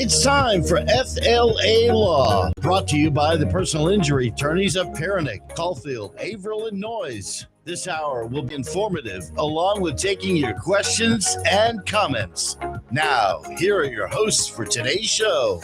It's time for FLA Law, brought to you by the personal injury attorneys of Perenich, Caulfield, Avril, and Noyes. This hour will be informative, along with taking your questions and comments. Now, here are your hosts for today's show.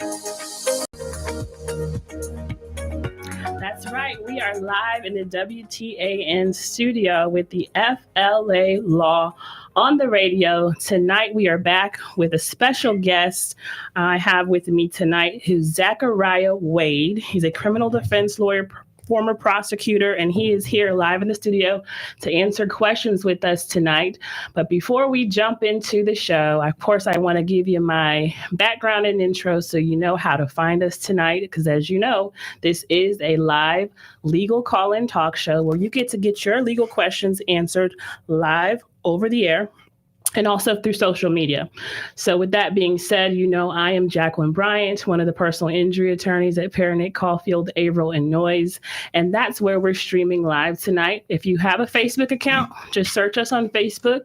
That's right. We are live in the WTAN studio with the FLA Law on the radio. Tonight, we are back with a special guest I have with me tonight, who's Zachariah Wade. He's a criminal defense lawyer, former prosecutor, and he is here live in the studio to answer questions with us tonight. But before we jump into the show, of course, I want to give you my background and intro so you know how to find us tonight, because as you know, this is a live legal call-in talk show where you get to get your legal questions answered live over the air and also through social media. So with that being said, you know, I am Jacqueline Bryant, one of the personal injury attorneys at Perenich, Caulfield, Avril, and Noyes. And that's where we're streaming live tonight. If you have a Facebook account, just search us on Facebook,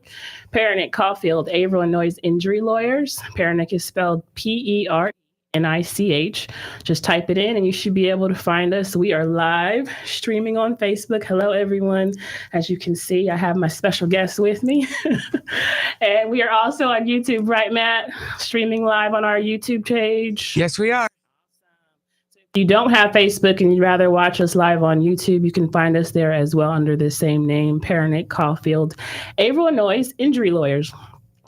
Perenich, Caulfield, Avril, and Noyes Injury Lawyers. Perenich is spelled Perenich. Just type it in and you should be able to find us. We are live streaming on Facebook. Hello, everyone. As you can see, I have my special guest with me. And we are also on YouTube, right, Matt? Streaming live on our YouTube page. Yes, we are. If you don't have Facebook and you'd rather watch us live on YouTube, you can find us there as well under the same name, Perenich, Caulfield, Avril, and Noyes Injury Lawyers.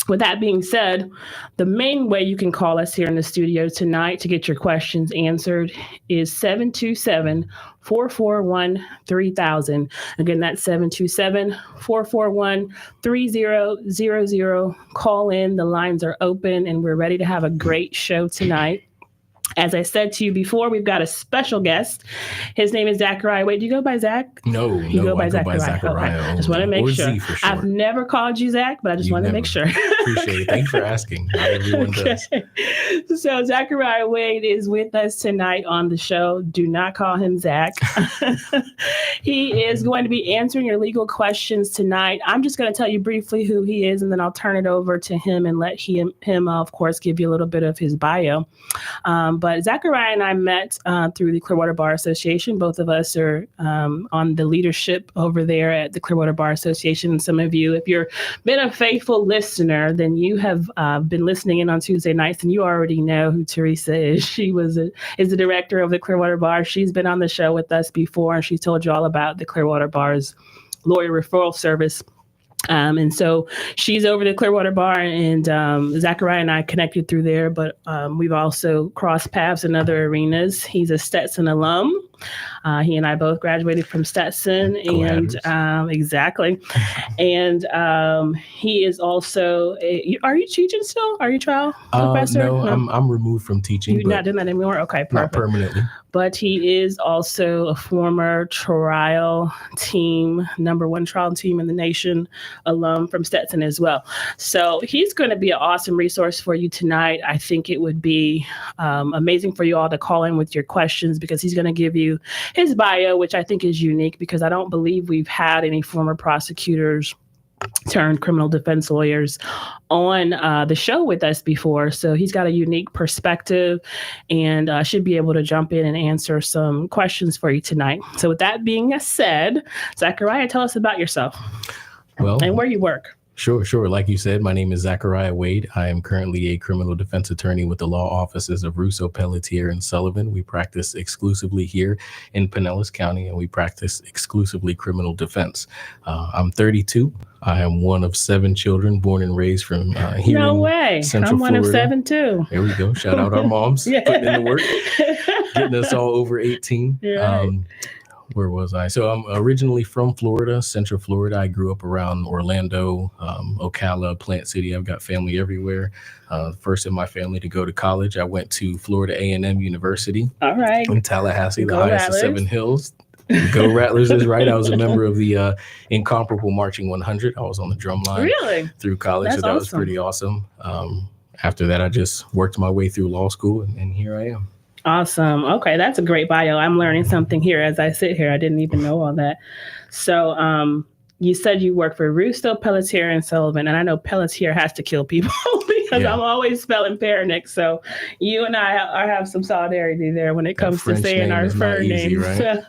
With that being said, the main way you can call us here in the studio tonight to get your questions answered is 727-441-3000. Again, that's 727-441-3000. Call in. The lines are open, and we're ready to have a great show tonight. As I said to you before, we've got a special guest. His name is Zachariah. Wait, do you go by Zach? No, you go by I go by Zachariah. Okay. Just want to make sure. I've never called you Zach, but I just want to make sure. Appreciate it. Thanks for asking. Not everyone does. So Zachariah Wade is with us tonight on the show. Do not call him Zach. He is going to be answering your legal questions tonight. I'm just going to tell you briefly who he is, and then I'll turn it over to him and let him, of course, give you a little bit of his bio. But Zachariah and I met through the Clearwater Bar Association. Both of us are on the leadership over there at the Clearwater Bar Association. And some of you, if you've been a faithful listener, then you have been listening in on Tuesday nights, and you already know who Teresa is. She is the director of the Clearwater Bar. She's been on the show with us before, and she told you all about the Clearwater Bar's lawyer referral service. And so she's over the Clearwater Bar, and Zachariah and I connected through there, but we've also crossed paths in other arenas. He's a Stetson alum. He and I both graduated from Stetson, and exactly. And he is also. Are you teaching still? Are you trial professor? No, I'm removed from teaching. You're not doing that anymore. Okay, perfect. Not permanently. But he is also a former trial team, #1 trial team in the nation alum from Stetson as well. So he's going to be an awesome resource for you tonight. I think it would be amazing for you all to call in with your questions, because he's going to give you his bio, which I think is unique, because I don't believe we've had any former prosecutors turned criminal defense lawyers on the show with us before. So he's got a unique perspective, and should be able to jump in and answer some questions for you tonight. So with that being said, Zachariah, tell us about yourself. Well, and where you work. Sure. Like you said, my name is Zachariah Wade. I am currently a criminal defense attorney with the law offices of Russo, Pelletier, and Sullivan. We practice exclusively here in Pinellas County, and we practice exclusively criminal defense. I'm 32. I am one of 7 children born and raised from here No in way. Central I'm one Florida. of 7 too. There we go. Shout out our moms. Yeah. Putting in the work, getting us all over 18. Yeah. Where was I? So I'm originally from Florida, Central Florida. I grew up around Orlando, Ocala, Plant City. I've got family everywhere. First in my family to go to college, I went to Florida A&M University. All right. In Tallahassee, Go the highest Rattlers. of 7 hills. Go Rattlers is right. I was a member of the incomparable Marching 100. I was on the drum line through college. That's so that awesome. was pretty awesome. After that, I just worked my way through law school, and here I am. Awesome. Okay, that's a great bio. I'm learning something here as I sit here. I didn't even know all that. So you said you work for Russo, Pelletier, and Sullivan, and I know Pelletier has to kill people because Yeah. I'm always spelling Perenich. So you and I have some solidarity there when it comes to French saying name our is not fur easy, names. right?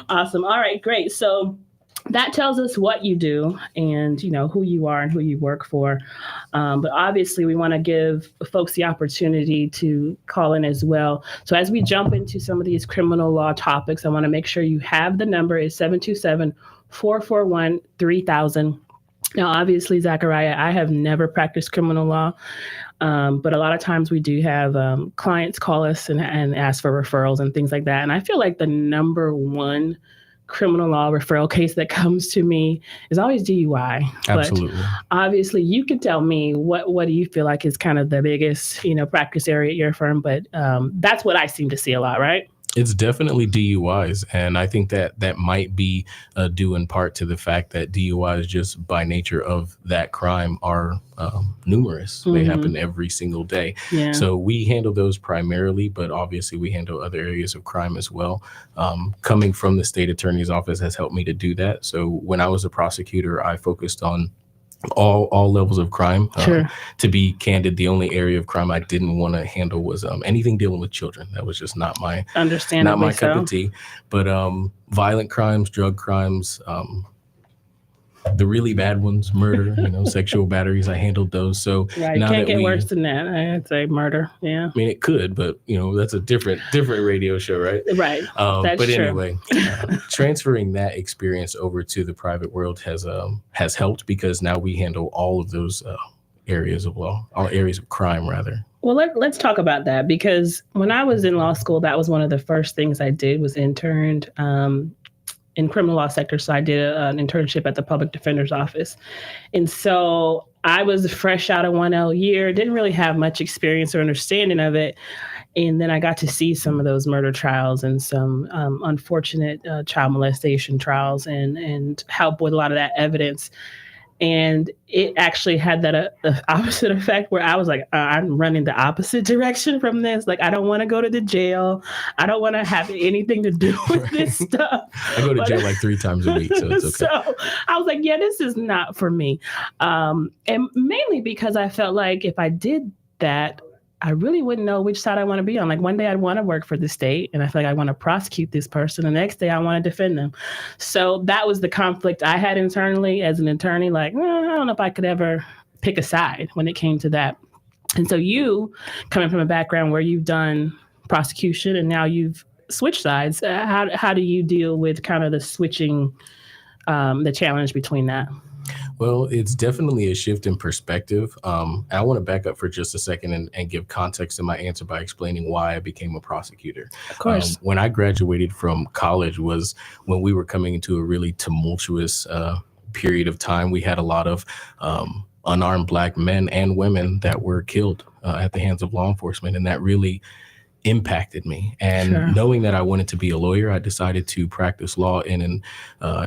Awesome. All right, great. So that tells us what you do and who you are and who you work for. But obviously, we want to give folks the opportunity to call in as well. So as we jump into some of these criminal law topics, I want to make sure you have the number is 727-441-3000. Now, obviously, Zachariah, I have never practiced criminal law, but a lot of times we do have clients call us and ask for referrals and things like that. And I feel like the number one criminal law referral case that comes to me is always DUI. Absolutely. But obviously, you can tell me what do you feel like is kind of the biggest practice area at your firm. But that's what I seem to see a lot, right? It's definitely DUIs. And I think that might be due in part to the fact that DUIs just by nature of that crime are numerous. They happen every single day. Yeah. So we handle those primarily, but obviously we handle other areas of crime as well. Coming from the state attorney's office has helped me to do that. So when I was a prosecutor, I focused on all levels of crime. Sure. To be candid, the only area of crime I didn't want to handle was anything dealing with children. That was just not my cup of tea. But violent crimes, drug crimes, the really bad ones, murder, sexual batteries, I handled those. So right, now can't get worse than that. I'd say murder. Yeah. I mean, it could, but that's a different radio show, right? Right. That's but true. anyway, transferring that experience over to the private world has helped because now we handle all of those areas of law, all areas of crime, rather. Well, let's talk about that, because when I was in law school, that was one of the first things I did was interned in criminal law sector. So I did an internship at the public defender's office. And so I was fresh out of 1L year, didn't really have much experience or understanding of it. And then I got to see some of those murder trials and some unfortunate child molestation trials and help with a lot of that evidence. And it actually had that opposite effect where I was like, I'm running the opposite direction from this. Like, I don't want to go to the jail. I don't want to have anything to do with this stuff. I go to jail like 3 times a week, so it's okay. So I was like, yeah, this is not for me. And mainly because I felt like if I did that, I really wouldn't know which side I want to be on. Like one day I'd want to work for the state and I feel like I want to prosecute this person. The next day I want to defend them. So that was the conflict I had internally as an attorney. Like, I don't know if I could ever pick a side when it came to that. And so you, coming from a background where you've done prosecution and now you've switched sides, how do you deal with kind of the switching, the challenge between that? Well, it's definitely a shift in perspective. I want to back up for just a second and give context to my answer by explaining why I became a prosecutor. Of course. When I graduated from college was when we were coming into a really tumultuous period of time. We had a lot of unarmed Black men and women that were killed at the hands of law enforcement, and that really impacted me. And Sure. knowing that I wanted to be a lawyer, I decided to practice law in an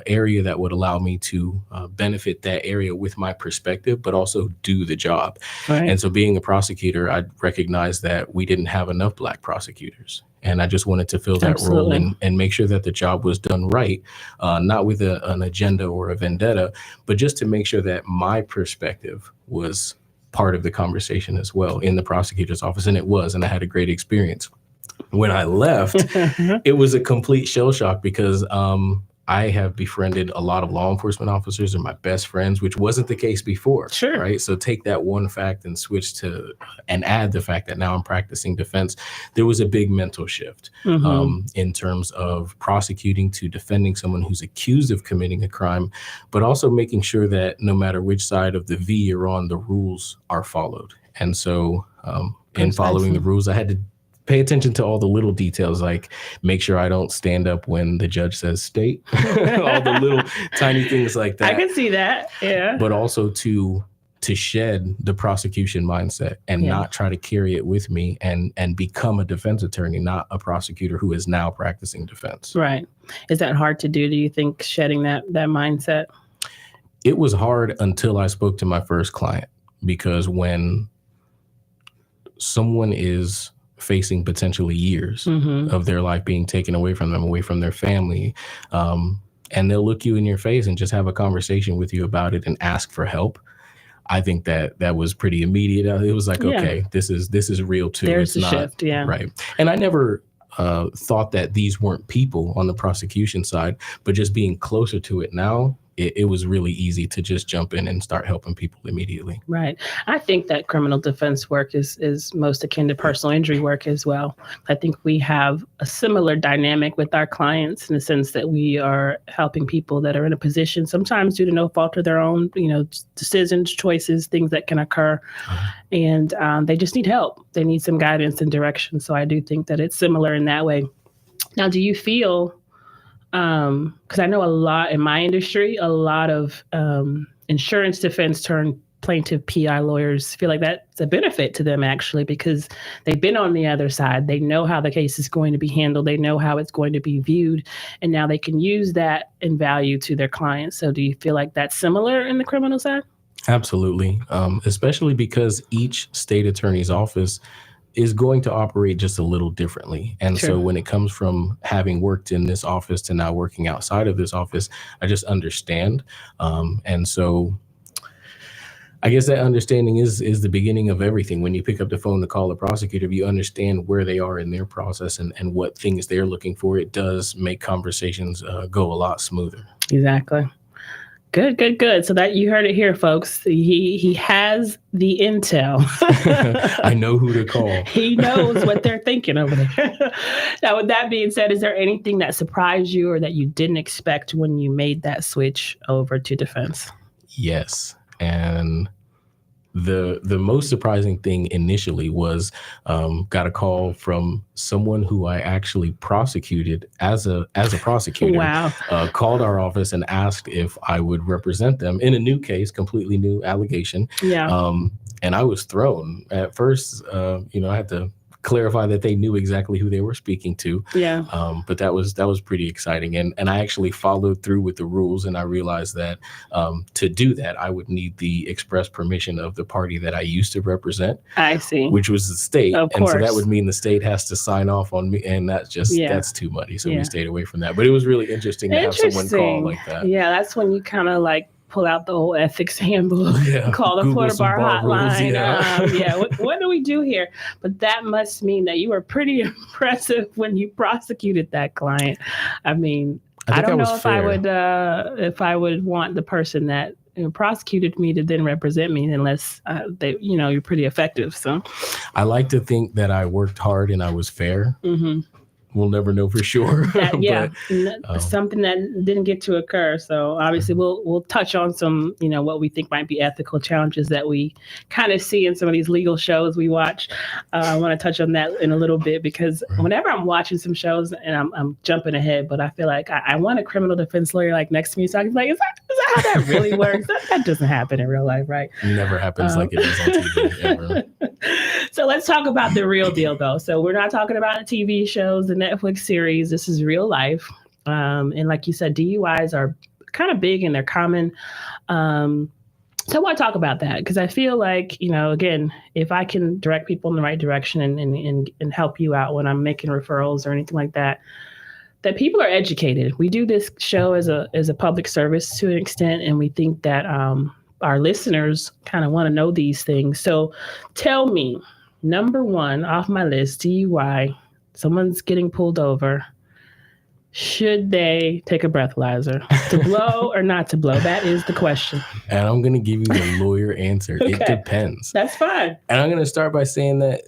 area that would allow me to benefit that area with my perspective, but also do the job. Right. And so being a prosecutor, I recognized that we didn't have enough Black prosecutors. And I just wanted to fill that Absolutely. role and make sure that the job was done right, not with an agenda or a vendetta, but just to make sure that my perspective was part of the conversation as well in the prosecutor's office. And it was, and I had a great experience. When I left, it was a complete shell shock because I have befriended a lot of law enforcement officers and my best friends, which wasn't the case before. Sure. Right. So take that one fact and switch to and add the fact that now I'm practicing defense. There was a big mental shift in terms of prosecuting to defending someone who's accused of committing a crime, but also making sure that no matter which side of the V you're on, the rules are followed. And so in following the rules, I had to pay attention to all the little details, like make sure I don't stand up when the judge says state, all the little tiny things like that. I can see that. Yeah. But also to shed the prosecution mindset and not try to carry it with me and become a defense attorney, not a prosecutor who is now practicing defense. Right. Is that hard to do? Do you think, shedding that mindset? It was hard until I spoke to my first client, because when someone is facing potentially years of their life being taken away from them, away from their family, and they'll look you in your face and just have a conversation with you about it and ask for help. I think that was pretty immediate. It was like, okay, this is real too. There's it's a not shift, yeah. right. And I never thought that these weren't people on the prosecution side, but just being closer to it now, it was really easy to just jump in and start helping people immediately. Right. I think that criminal defense work is most akin to personal injury work as well. I think we have a similar dynamic with our clients in the sense that we are helping people that are in a position, sometimes due to no fault of their own, decisions, choices, things that can occur. And they just need help. They need some guidance and direction. So I do think that it's similar in that way. Now, do you feel, because I know a lot in my industry, a lot of insurance defense turned plaintiff PI lawyers feel like that's a benefit to them, actually, because they've been on the other side. They know how the case is going to be handled. They know how it's going to be viewed. And now they can use that in value to their clients. So do you feel like that's similar in the criminal side? Absolutely. Especially because each state attorney's office is going to operate just a little differently. And so when it comes from having worked in this office to now working outside of this office, I just understand. And so I guess that understanding is the beginning of everything. When you pick up the phone to call a prosecutor, you understand where they are in their process and what things they're looking for. It does make conversations go a lot smoother. Exactly. Good. So that you heard it here, folks. He has the intel. I know who to call. He knows what they're thinking over there. Now, with that being said, is there anything that surprised you or that you didn't expect when you made that switch over to defense? Yes. And the most surprising thing initially was got a call from someone who I actually prosecuted as a prosecutor. Wow. Called our office and asked if I would represent them in a new case, completely new allegation. Yeah. And I was thrown at first. I had to clarify that they knew exactly who they were speaking to. Yeah. But that was pretty exciting. And I actually followed through with the rules, and I realized that to do that, I would need the express permission of the party that I used to represent. I see. Which was the state. Of and course. so that would mean the state has to sign off on me, and that's too muddy. So we stayed away from that. But it was really interesting to have someone call like that. Yeah, that's when you kind of like pull out the whole ethics handbook, call the Florida Bar hotline. What do we do here? But that must mean that you were pretty impressive when you prosecuted that client. I mean, I don't know if I would want the person that prosecuted me to then represent me unless you're pretty effective. So I like to think that I worked hard and I was fair. Mm-hmm. We'll never know for sure. Something that didn't get to occur. So obviously we'll touch on some, what we think might be ethical challenges that we kind of see in some of these legal shows we watch. I want to touch on that in a little bit because whenever I'm watching some shows and I'm jumping ahead, but I feel like I want a criminal defense lawyer like next to me. So I can be like, is that how that really works? That doesn't happen in real life, right? It never happens like it does on TV ever. So let's talk about the real deal, though. So we're not talking about TV shows, the Netflix series. This is real life. And like you said, DUIs are kind of big and they're common. So I want to talk about that because I feel like, again, if I can direct people in the right direction and help you out when I'm making referrals or anything like that people are educated. We do this show as a public service to an extent, and we think that our listeners kind of want to know these things. So tell me, number one off my list, DUI, someone's getting pulled over. Should they take a breathalyzer? To blow or not to blow? That is the question. And I'm going to give you the lawyer answer. Okay. It depends. That's fine. And I'm going to start by saying that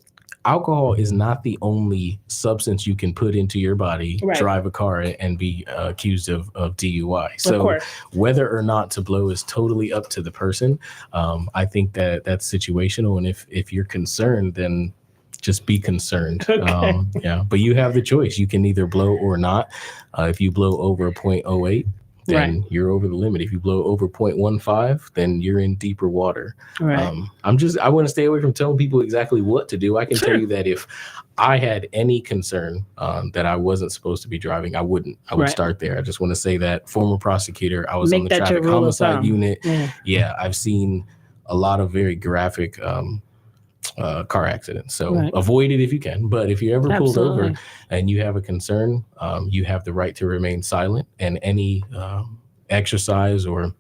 alcohol is not the only substance you can put into your body, drive a car, and be accused of DUI. So whether or not to blow is totally up to the person. I think that that's situational. And if you're concerned, then just be concerned. Okay. But you have the choice. You can either blow or not. If you blow over 0.08, then you're over the limit. If you blow over 0.15, then you're in deeper water. Right. I want to stay away from telling people exactly what to do. I can tell you that if I had any concern that I wasn't supposed to be driving, I wouldn't. I would start there. I just want to say that former prosecutor, I was on the traffic homicide unit. Yeah, I've seen a lot of very graphic car accidents. So avoid it if you can. But if you're ever pulled over and you have a concern, you have the right to remain silent. And any exercise or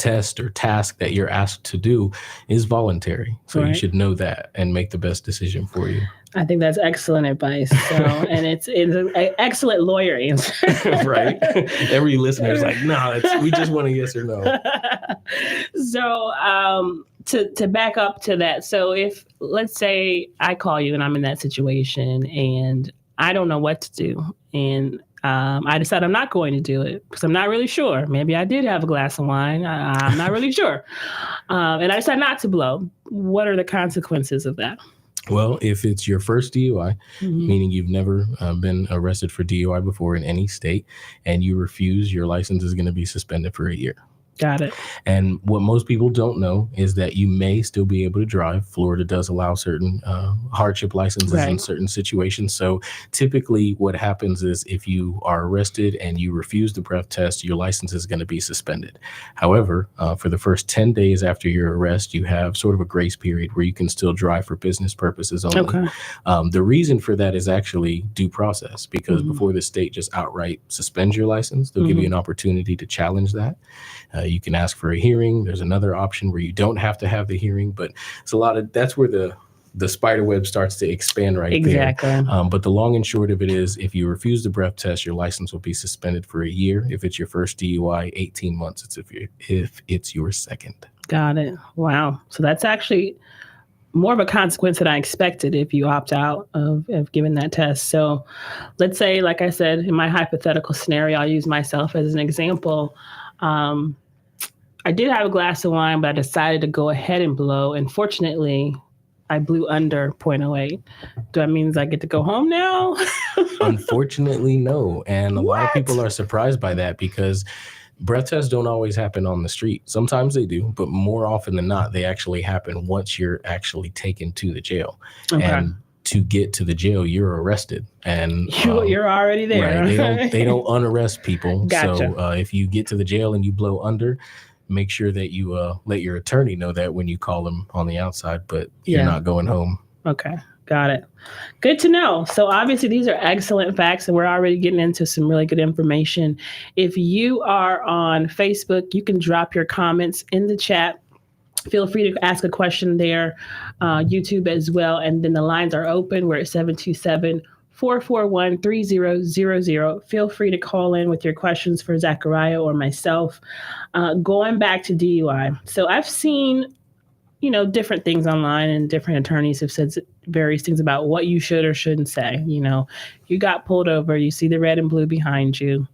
test or task that you're asked to do is voluntary. So you should know that and make the best decision for you. I think that's excellent advice. So, and it's an excellent lawyer answer. Right. Every listener is like, no, we just want a yes or no. So to back up to that. So if, let's say I call you and I'm in that situation and I don't know what to do, and I decide I'm not going to do it because I'm not really sure. Maybe I did have a glass of wine. I'm not really sure. And I decide not to blow. What are the consequences of that? Well, if it's your first DUI, meaning you've never been arrested for DUI before in any state, and you refuse, your license is going to be suspended for a year. Got it. And what most people don't know is that you may still be able to drive. Florida does allow certain hardship licenses in certain situations. So typically what happens is if you are arrested and you refuse the breath test, your license is going to be suspended. However, for the first 10 days after your arrest, you have sort of a grace period where you can still drive for business purposes only. Okay. The reason for that is actually due process, because before the state just outright suspends your license, they'll give you an opportunity to challenge that. You can ask for a hearing. There's another option where you don't have to have the hearing, but it's that's where the spider web starts to expand there. Exactly. But the long and short of it is, if you refuse the breath test, your license will be suspended for a year. If it's your first DUI, 18 months. If it's your second. Got it. Wow. So that's actually more of a consequence than I expected if you opt out of giving that test. So let's say, like I said, in my hypothetical scenario, I'll use myself as an example. I did have a glass of wine, but I decided to go ahead and blow. And fortunately, I blew under 0.08. Do that mean I get to go home now? Unfortunately, no. And a lot of people are surprised by that because breath tests don't always happen on the street. Sometimes they do, but more often than not, they actually happen once you're actually taken to the jail. Okay. And to get to the jail, you're arrested, and you're already there. Right? They don't unarrest people. Gotcha. So if you get to the jail and you blow under, make sure that you let your attorney know that when you call them on the outside, but you're not going home. Okay. Got it. Good to know. So obviously these are excellent facts, and we're already getting into some really good information. If you are on Facebook, you can drop your comments in the chat. Feel free to ask a question there, YouTube as well. And then the lines are open. We're at 727-441-3000. Feel free to call in with your questions for Zachariah or myself. Going back to DUI. So I've seen, different things online, and different attorneys have said various things about what you should or shouldn't say. You got pulled over, you see the red and blue behind you.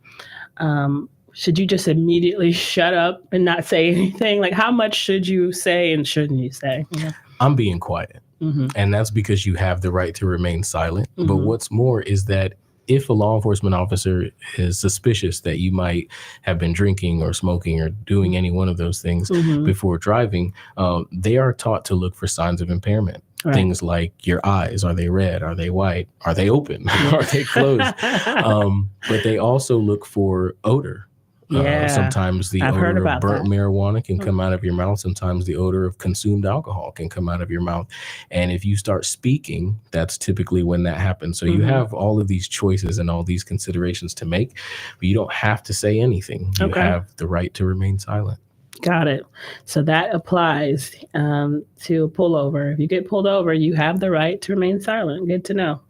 Should you just immediately shut up and not say anything? Like, how much should you say and shouldn't you say? I'm being quiet. And that's because you have the right to remain silent. But what's more is that if a law enforcement officer is suspicious that you might have been drinking or smoking or doing any one of those things before driving, they are taught to look for signs of impairment. Right. Things like your eyes, are they red? Are they white? Are they open? Are they closed? But they also look for odor. Sometimes the odor of burnt marijuana can come out of your mouth. Sometimes the odor of consumed alcohol can come out of your mouth. And if you start speaking, that's typically when that happens. So you have all of these choices and all these considerations to make, but you don't have to say anything. You have the right to remain silent. Got it. So that applies to a pullover. If you get pulled over, you have the right to remain silent. Good to know.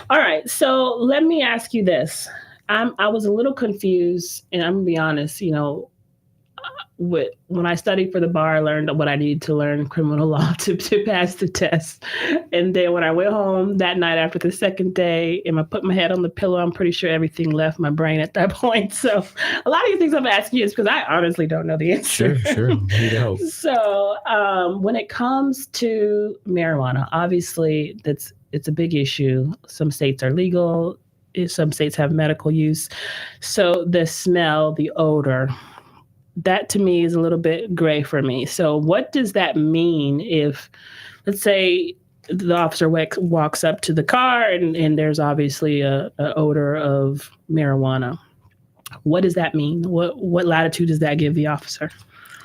All right. So let me ask you this. I was a little confused, and I'm going to be honest, when I studied for the bar, I learned what I needed to learn criminal law to pass the test. And then when I went home that night after the second day and I put my head on the pillow, I'm pretty sure everything left my brain at that point. So a lot of these things I'm asking you is because I honestly don't know the answer. Sure. Need help. So when it comes to marijuana, obviously it's a big issue. Some states are legal. Some states have medical use. So the smell, the odor, that to me is a little bit gray for me. So what does that mean if, let's say, the officer walks up to the car and there's obviously a odor of marijuana? What does that mean? What latitude does that give the officer?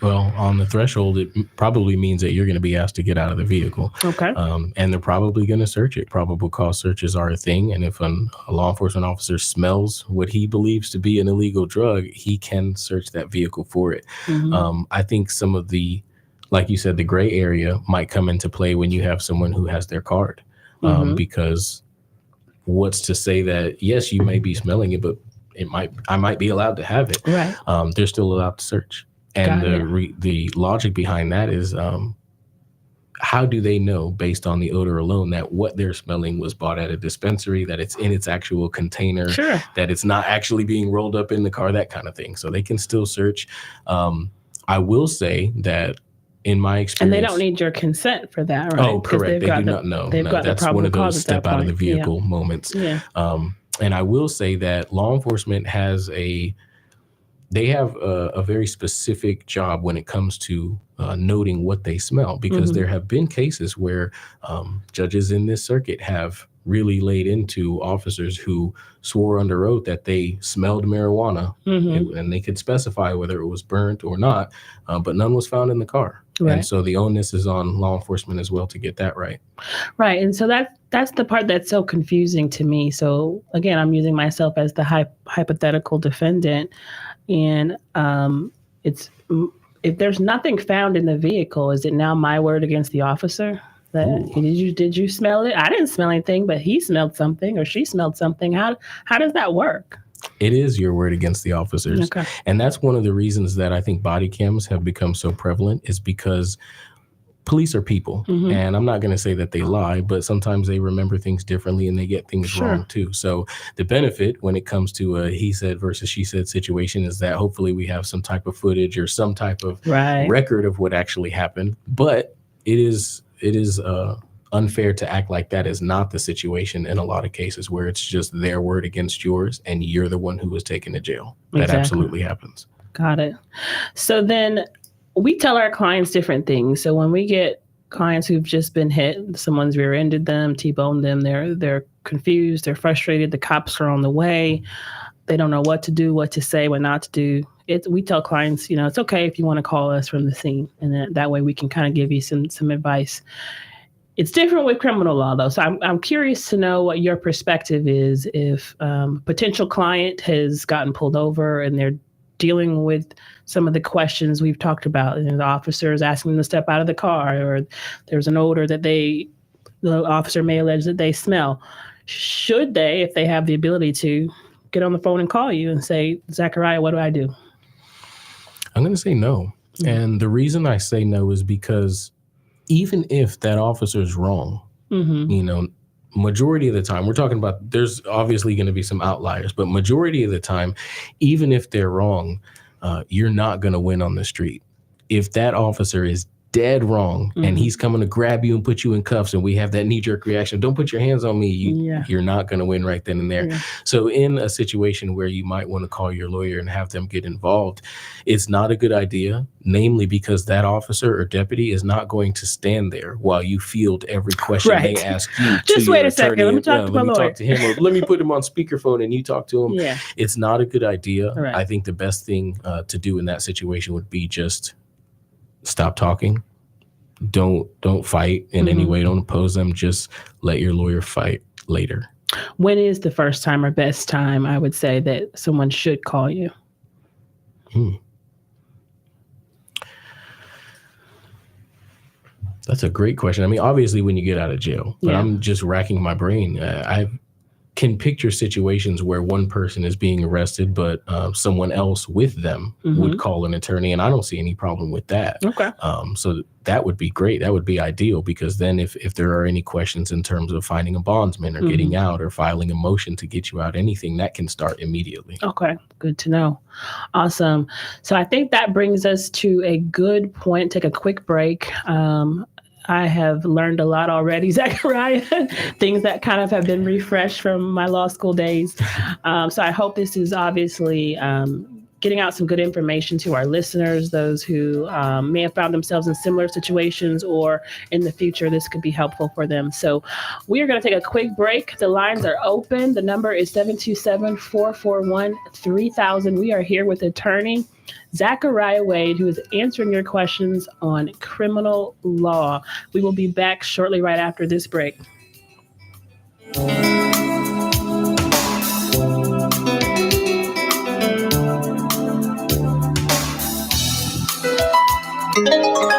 Well, on the threshold, it probably means that you're going to be asked to get out of the vehicle. Okay. And they're probably going to search it. Probable cause searches are a thing. And if a law enforcement officer smells what he believes to be an illegal drug, he can search that vehicle for it. I think some of the, like you said, the gray area might come into play when you have someone who has their card. Because what's to say that, yes, you may be smelling it, but I might be allowed to have it. Right. They're still allowed to search. And the logic behind that is, how do they know based on the odor alone that what they're smelling was bought at a dispensary, that it's in its actual container, that it's not actually being rolled up in the car, that kind of thing. So they can still search. I will say that in my experience. And they don't need your consent for that, right? Oh, correct. They do not know. No, that's one of those step out of the vehicle moments. Yeah. And I will say that law enforcement has they have a very specific job when it comes to noting what they smell, because there have been cases where judges in this circuit have really laid into officers who swore under oath that they smelled marijuana, and they could specify whether it was burnt or not, but none was found in the car. Right. And so the onus is on law enforcement as well to get that right. Right. And so that's the part that's so confusing to me. So again, I'm using myself as the hypothetical defendant. And it's, if there's nothing found in the vehicle, is it now my word against the officer? Did you smell it? I didn't smell anything, but he smelled something or she smelled something. How does that work? It is your word against the officers. Okay. And that's one of the reasons that I think body cams have become so prevalent, is because police are people. And I'm not going to say that they lie, but sometimes they remember things differently and they get things wrong too. So the benefit when it comes to a he said versus she said situation is that hopefully we have some type of footage or some type of record of what actually happened. But it is unfair to act like that is not the situation in a lot of cases, where it's just their word against yours and you're the one who was taken to jail. That absolutely happens. Got it. So then we tell our clients different things. So when we get clients who've just been hit, someone's rear-ended them, T-boned them, they're confused, they're frustrated, the cops are on the way, they don't know what to do, what to say, what not to do. We tell clients, it's okay if you want to call us from the scene, and that way we can kind of give you some advice. It's different with criminal law, though. So I'm curious to know what your perspective is if a potential client has gotten pulled over and they're dealing with some of the questions we've talked about. The officer is asking them to step out of the car, or there's an odor that the officer may allege that they smell. Should they, if they have the ability to, get on the phone and call you and say, Zachariah, what do I do? I'm going to say no. And the reason I say no is because even if that officer is wrong, majority of the time, we're talking about, there's obviously going to be some outliers, but majority of the time, even if they're wrong, you're not going to win on the street. If that officer is dead wrong and he's coming to grab you and put you in cuffs and we have that knee-jerk reaction, don't put your hands on me, you're not going to win right then and there. So in a situation where you might want to call your lawyer and have them get involved, it's not a good idea, namely because that officer or deputy is not going to stand there while you field every question they ask you. Just wait a second, let me talk to my lawyer. Talk to him, or let me put him on speakerphone and you talk to him. It's not a good idea. I think the best thing to do in that situation would be just stop talking. Don't fight in any way. Don't oppose them. Just let your lawyer fight later. When is the first time or best time, I would say, that someone should call you? That's a great question. I mean, obviously when you get out of jail, but I'm just racking my brain. I can picture situations where one person is being arrested, but someone else with them would call an attorney, and I don't see any problem with that. So that would be great. That would be ideal, because then if there are any questions in terms of finding a bondsman or getting out or filing a motion to get you out, anything, that can start immediately. Okay, good to know. Awesome. So I think that brings us to a good point. Take a quick break. I have learned a lot already, Zachariah, things that kind of have been refreshed from my law school days. So I hope this is obviously getting out some good information to our listeners, those who may have found themselves in similar situations, or in the future, this could be helpful for them. So we are going to take a quick break. The lines are open. The number is 727-441-3000. We are here with attorney Zachariah Wade, who is answering your questions on criminal law. We will be back shortly right after this break.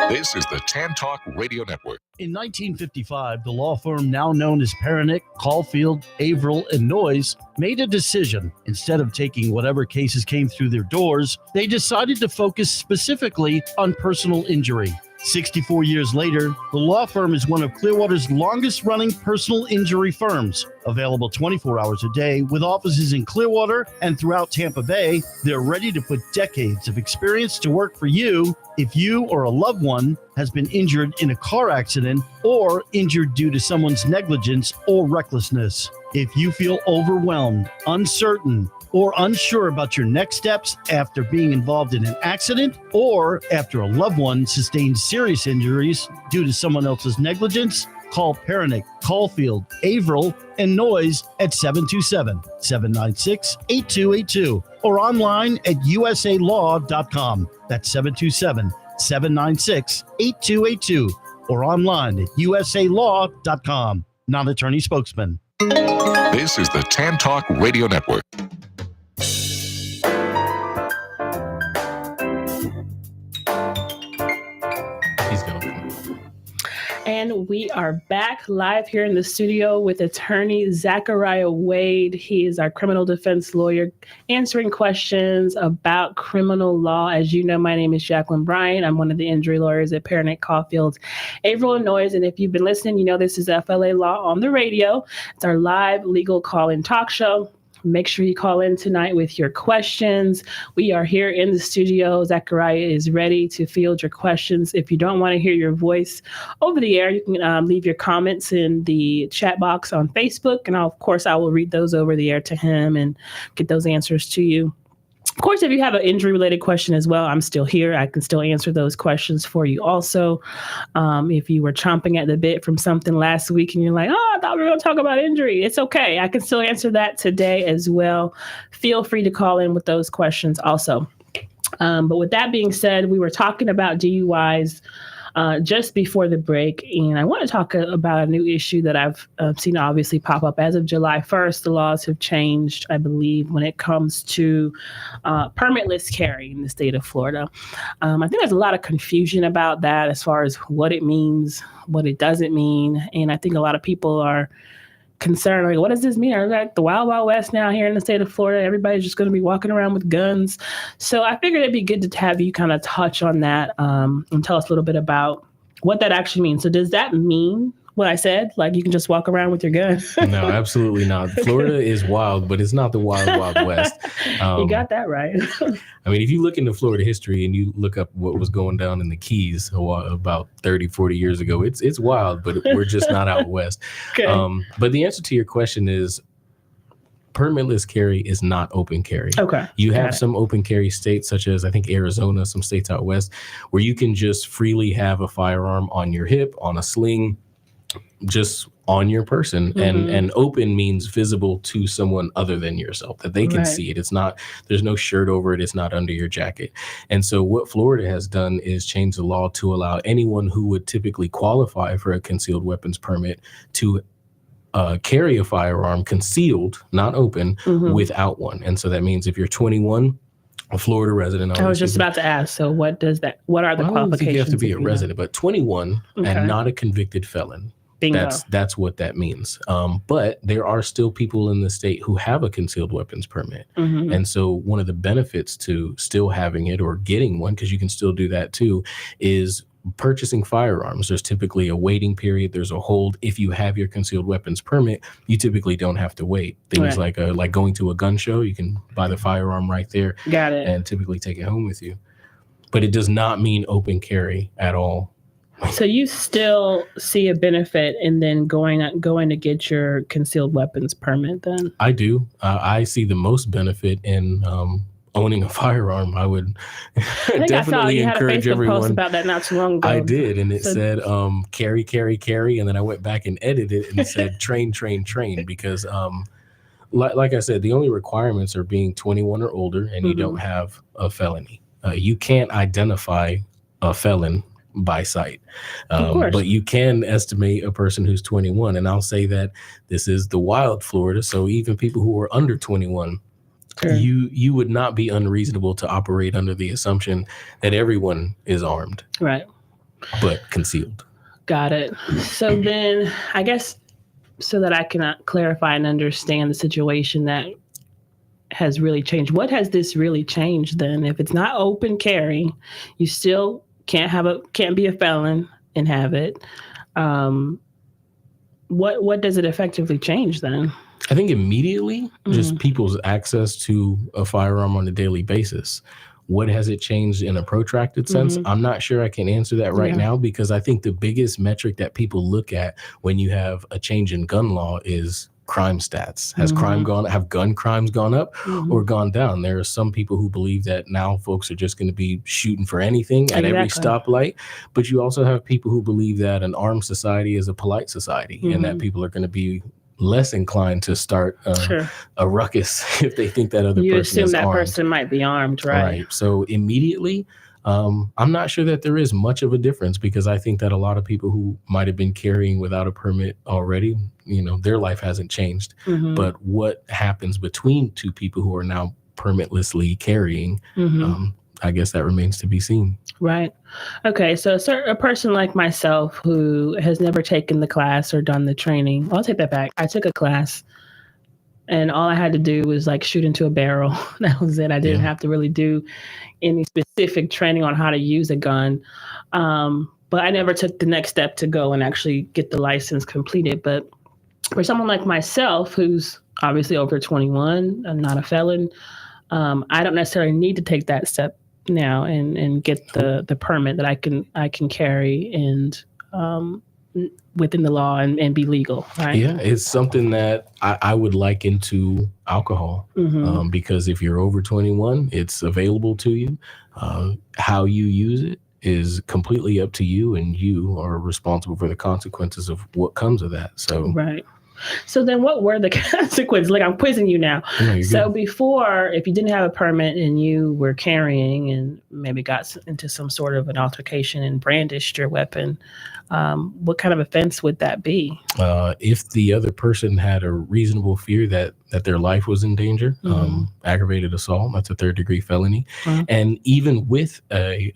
This is the Tan Talk Radio Network. In 1955, the law firm now known as Perenich, Caulfield, Avril, and Noyes made a decision. Instead of taking whatever cases came through their doors, they decided to focus specifically on personal injury. 64 years later, the law firm is one of Clearwater's longest-running personal injury firms. Available 24 hours a day with offices in Clearwater and throughout Tampa Bay, they're ready to put decades of experience to work for you if you or a loved one has been injured in a car accident or injured due to someone's negligence or recklessness. If you feel overwhelmed, uncertain, or unsure about your next steps after being involved in an accident or after a loved one sustained serious injuries due to someone else's negligence, call Perenich, Caulfield, Avril, and Noyes at 727-796-8282 or online at usalaw.com. That's 727-796-8282 or online at usalaw.com. Non-attorney spokesman. This is the Tan Talk Radio Network. And we are back live here in the studio with attorney Zachariah Wade. He is our criminal defense lawyer answering questions about criminal law. As you know, my name is Jacqueline Bryant. I'm one of the injury lawyers at Perenich, Caulfield, Avril, and Noyes. And if you've been listening, you know this is FLA Law on the radio. It's our live legal call-in talk show. Make sure you call in tonight with your questions. We are here in the studio. Zachariah is ready to field your questions. If you don't want to hear your voice over the air, you can leave your comments in the chat box on Facebook. And of course, I will read those over the air to him and get those answers to you. Of course, if you have an injury-related question as well, I'm still here. I can still answer those questions for you also. If you were chomping at the bit from something last week and you're like, oh, I thought we were going to talk about injury, it's okay. I can still answer that today as well. Feel free to call in with those questions also. But with that being said, we were talking about DUIs just before the break, and I want to talk about a new issue that I've seen obviously pop up. As of July 1st, the laws have changed, I believe, when it comes to permitless carry in the state of Florida. I think there's a lot of confusion about that as far as what it means, what it doesn't mean, and I think a lot of people are concerned, like, what does this mean? Are we like the Wild Wild West now here in the state of Florida? Everybody's just going to be walking around with guns. So I figured it'd be good to have you kind of touch on that and tell us a little bit about what that actually means. So does that mean what I said? Like you can just walk around with your gun? No, absolutely not. Florida is wild, but it's not the Wild Wild West. You got that right. I mean, if you look into Florida history and you look up what was going down in the Keys about 30, 40 years ago, it's wild, but we're just not out west. Okay. But the answer to your question is permitless carry is not open carry. Okay. You have some open carry states, such as I think Arizona, some states out west, where you can just freely have a firearm on your hip, on a sling, just on your person. Mm-hmm. And open means visible to someone other than yourself, that they can see it. It's not, there's no shirt over it. It's not under your jacket. And so what Florida has done is change the law to allow anyone who would typically qualify for a concealed weapons permit to carry a firearm concealed, not open, without one. And so that means if you're 21, a Florida resident. I was just about to ask. So what are the qualifications? You have to be a resident, but 21 and not a convicted felon. Bingo. That's what that means. But there are still people in the state who have a concealed weapons permit. Mm-hmm. And so one of the benefits to still having it or getting one, because you can still do that too, is purchasing firearms. There's typically a waiting period. There's a hold. If you have your concealed weapons permit, you typically don't have to wait. Things like going to a gun show, you can buy the firearm right there. Got it. And typically take it home with you. But it does not mean open carry at all. So you still see a benefit in then going to get your concealed weapons permit then? I do. I see the most benefit in owning a firearm. I would definitely encourage everyone. Post about that not too long ago. I did, and it said carry, and then I went back and edited it and it said train, because like I said, the only requirements are being 21 or older and you don't have a felony. You can't identify a felon by sight, but you can estimate a person who's 21. And I'll say that this is the wild Florida, so even people who are under 21, sure, you would not be unreasonable to operate under the assumption that everyone is armed, right, but concealed. Got it. So then, I guess, so that I can clarify and understand the situation that has really changed. What has this really changed then? If it's not open carry, you still can't be a felon and have it. What does it effectively change then? I think immediately just people's access to a firearm on a daily basis. What has it changed in a protracted sense? I'm not sure I can answer that right now, because I think the biggest metric that people look at when you have a change in gun law is crime stats. Have gun crimes gone up or gone down? There are some people who believe that now folks are just going to be shooting for anything at every stoplight, but you also have people who believe that an armed society is a polite society and that people are going to be less inclined to start a ruckus if they think that other person is armed. You assume that person might be armed, right? So immediately, I'm not sure that there is much of a difference, because I think that a lot of people who might have been carrying without a permit already, their life hasn't changed. But what happens between two people who are now permitlessly carrying, I guess that remains to be seen. Right. Okay. So a person like myself who has never taken the class or done the training, I'll take that back. I took a class and all I had to do was like shoot into a barrel. That was it. I didn't have to really do any specific training on how to use a gun. But I never took the next step to go and actually get the license completed. But for someone like myself, who's obviously over 21, I'm not a felon, I don't necessarily need to take that step now and get the permit that I can carry and within the law and be legal, right? Yeah, it's something that I would liken to alcohol, because if you're over 21, it's available to you. How you use it is completely up to you, and you are responsible for the consequences of what comes of that. So right. So then what were the consequences? Like, I'm quizzing you now. No, so before, if you didn't have a permit and you were carrying and maybe got into some sort of an altercation and brandished your weapon, what kind of offense would that be? If the other person had a reasonable fear that their life was in danger, aggravated assault, that's a 3rd-degree felony. And even with a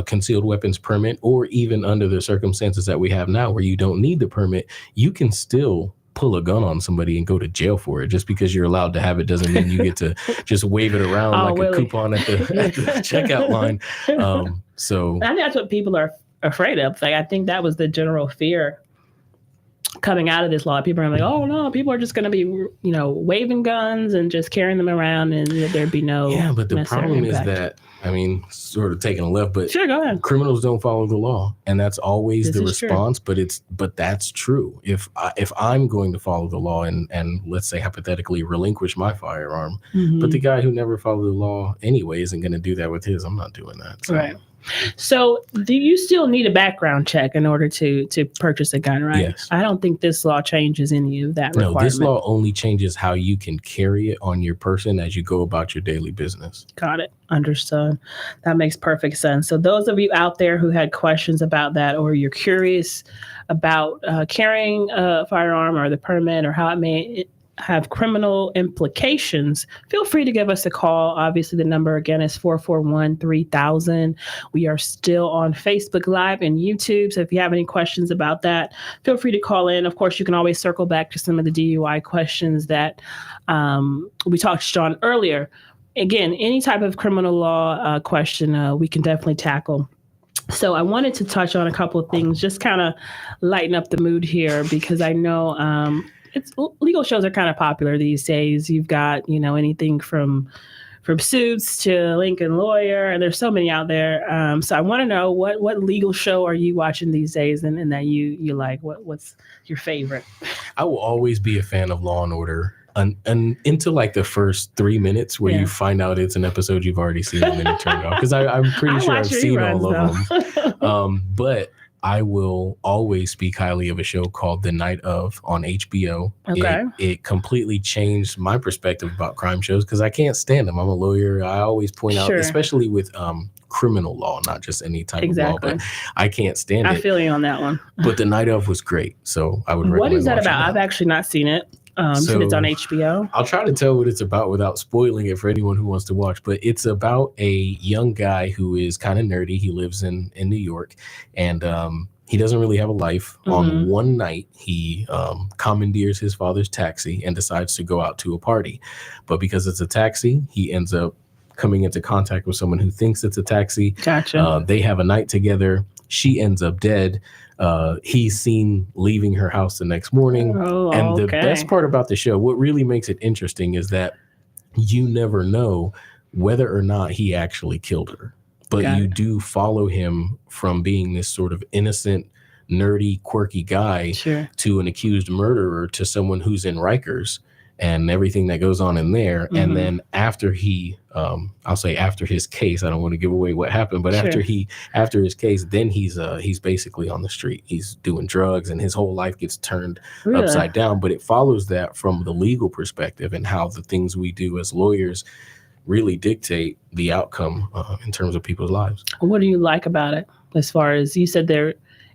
concealed weapons permit, or even under the circumstances that we have now where you don't need the permit, you can still pull a gun on somebody and go to jail for it. Just because you're allowed to have it doesn't mean you get to just wave it around like really? A coupon at the checkout line. So I think that's what people are afraid of. Like, I think that was the general fear coming out of this law. People are like, oh no, people are just going to be, waving guns and just carrying them around, and there'd be no. Yeah, but the problem impact. is that, sort of taking a left, but sure, go ahead. Criminals don't follow the law, and that's always the response. True. But that's true. If I'm going to follow the law and let's say hypothetically relinquish my firearm, but the guy who never followed the law anyway isn't going to do that with his, I'm not doing that. So. Right. So do you still need a background check in order to purchase a gun, right? Yes. I don't think this law changes any of that requirement. No, this law only changes how you can carry it on your person as you go about your daily business. Got it. Understood. That makes perfect sense. So those of you out there who had questions about that, or you're curious about carrying a firearm or the permit or how it may have criminal implications, feel free to give us a call. Obviously, the number again is 441-3000. We are still on Facebook Live and YouTube. So if you have any questions about that, feel free to call in. Of course, you can always circle back to some of the DUI questions that we touched on earlier. Again, any type of criminal law question, we can definitely tackle. So I wanted to touch on a couple of things, just kind of lighten up the mood here, because I know legal shows are kind of popular these days. You've got, anything from Suits to Lincoln Lawyer, and there's so many out there. So I want to know what legal show are you watching these days, and that you like? What's your favorite? I will always be a fan of Law and Order. And into like the first 3 minutes where you find out it's an episode you've already seen and then you turn it off. Because I'm pretty sure I've seen all of them. But I will always speak highly of a show called The Night Of on HBO. Okay. It completely changed my perspective about crime shows because I can't stand them. I'm a lawyer. I always point out, Sure. especially with criminal law, not just any type of law, but I can't stand it. I feel you on that one. But The Night Of was great, so I would recommend. What is that watching about? I've actually not seen it. So it's on HBO. I'll try to tell what it's about without spoiling it for anyone who wants to watch. But it's about a young guy who is kind of nerdy. He lives in New York, and he doesn't really have a life. Mm-hmm. On one night, he commandeers his father's taxi and decides to go out to a party. But because it's a taxi, he ends up coming into contact with someone who thinks it's a taxi. Gotcha. They have a night together. She ends up dead. He's seen leaving her house the next morning. And the best part about the show, what really makes it interesting, is that you never know whether or not he actually killed her. But you do follow him from being this sort of innocent, nerdy, quirky guy to an accused murderer to someone who's in Rikers and everything that goes on in there. Mm-hmm. And then after he, I'll say after his case, I don't want to give away what happened, but after his case, then he's basically on the street. He's doing drugs and his whole life gets turned upside down. But it follows that from the legal perspective and how the things we do as lawyers really dictate the outcome in terms of people's lives. What do you like about it? As far as you said,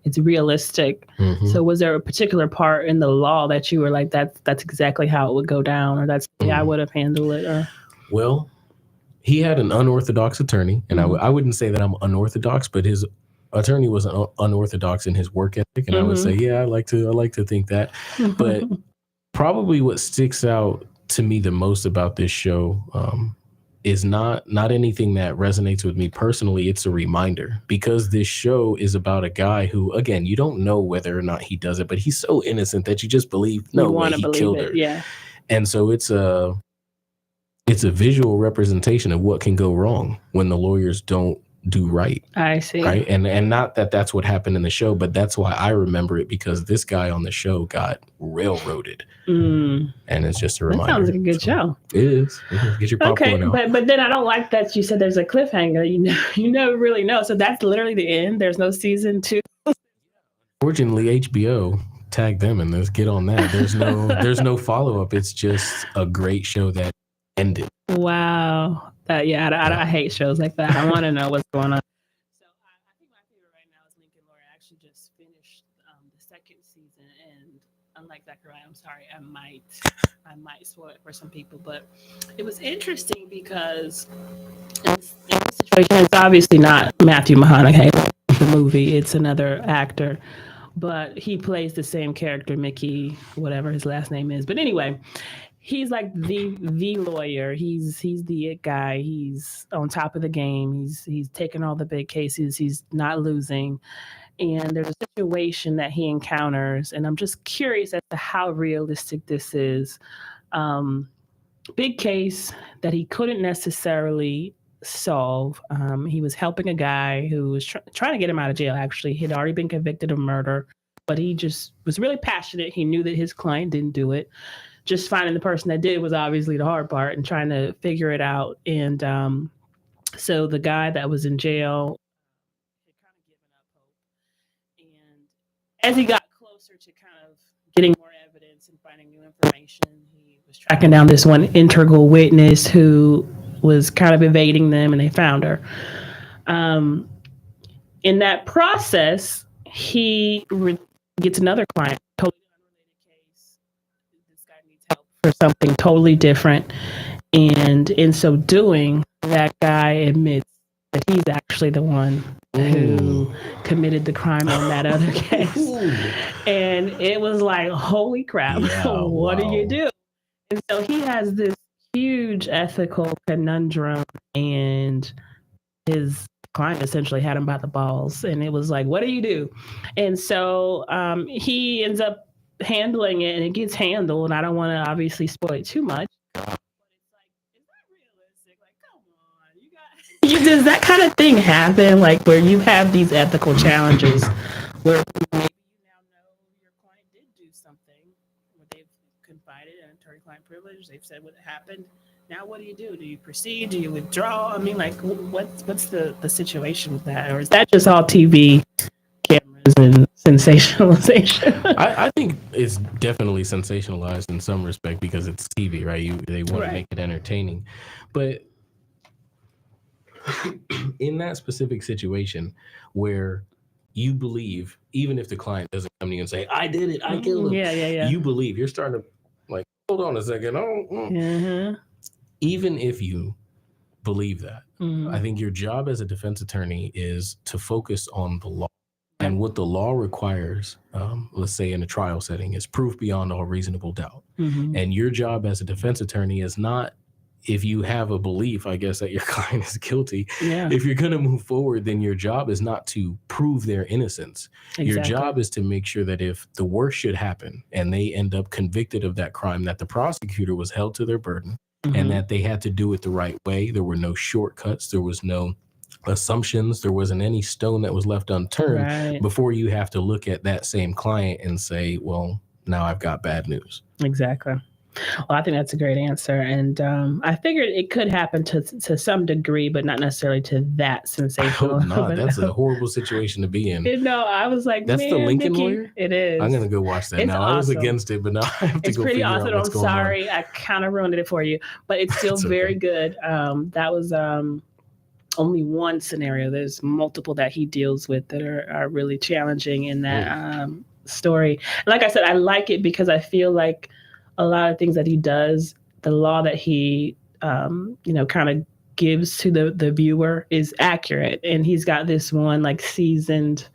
it's realistic. Mm-hmm. So was there a particular part in the law that you were like, that's exactly how it would go down, or that's the way I would have handled it? Or? Well, he had an unorthodox attorney, and I wouldn't say that I'm unorthodox, but his attorney was unorthodox in his work ethic, and I would say, I like to think that. But probably what sticks out to me the most about this show is not anything that resonates with me personally. It's a reminder, because this show is about a guy who, again, you don't know whether or not he does it, but he's so innocent that you just believe, no way, he killed her. Yeah. And so it's a visual representation of what can go wrong when the lawyers don't do right. I see. Right. And not that that's what happened in the show, but that's why I remember it, because this guy on the show got railroaded. And it's just a reminder. That sounds like a good show. It is. Get your popcorn out. But then I don't like that you said there's a cliffhanger. You never really know. So that's literally the end. There's no season 2. Fortunately, HBO tagged them and let's get on that. There's no follow-up. It's just a great show that ended. Wow. I hate shows like that. I want to know what's going on. So I think my favorite right now is Lincoln Lawyer. I actually just finished the second season, and unlike Zachariah, I'm sorry, I might spoil it for some people, but it was interesting because in this situation, it's obviously not Matthew McConaughey, the movie. It's another actor, but he plays the same character, Mickey, whatever his last name is. But anyway, he's like the lawyer. He's the it guy. He's on top of the game. He's taking all the big cases. He's not losing. And there's a situation that he encounters, and I'm just curious as to how realistic this is. Big case that he couldn't necessarily solve. He was helping a guy who was trying to get him out of jail. Actually, he'd already been convicted of murder, but he just was really passionate. He knew that his client didn't do it. Just finding the person that did was obviously the hard part, and trying to figure it out. And so the guy that was in jail had kind of given up hope. And as he got closer to kind of getting more evidence and finding new information, he was tracking down this one integral witness who was kind of evading them, and they found her. In that process, he gets another client, totally for something totally different. And in so doing, that guy admits that he's actually the one who committed the crime on that other case. And it was like, holy crap, what do you do? And so he has this huge ethical conundrum, and his client essentially had him by the balls. And it was like, what do you do? And so he ends up handling it, and it gets handled. I don't want to obviously spoil it too much, but it's like, is that realistic? Like, come on, does that kind of thing happen? Like, where you have these ethical challenges where maybe you now know your client did do something, where they've confided in attorney-client privilege, they've said what happened. Now, what do you do? Do you proceed? Do you withdraw? I mean, like, what's the situation with that? Or is that just all TV cameras sensationalization. I think it's definitely sensationalized in some respect because it's TV, right? They want to make it entertaining. But in that specific situation where you believe, even if the client doesn't come to you and say, I did it, I killed him. Yeah. You believe, you're starting to like, hold on a second. Even if you believe that, I think your job as a defense attorney is to focus on the law. And what the law requires, let's say in a trial setting, is proof beyond all reasonable doubt. And your job as a defense attorney is not, if you have a belief, I guess, that your client is guilty. If you're going to move forward, then your job is not to prove their innocence. Your job is to make sure that if the worst should happen and they end up convicted of that crime, that the prosecutor was held to their burden and that they had to do it the right way. There were no shortcuts. There was no assumptions. There wasn't any stone that was left unturned before you have to look at that same client and say, well, now I've got bad news. Exactly. Well, I think that's a great answer. And I figured it could happen to some degree, but not necessarily to that sensational. I hope not. That's a horrible situation to be in. I was like, that's the Lincoln Nikki, lawyer? It is. I'm going to go watch that now. Awesome. I was against it, but now I have to go figure out what's going on. I'm sorry. I kind of ruined it for you, but it's still very good. That was only one scenario. There's multiple that he deals with that are really challenging in that story. And like I said, I like it because I feel like a lot of things that he does, the law that he, kind of gives to the viewer is accurate. And he's got this one like seasoned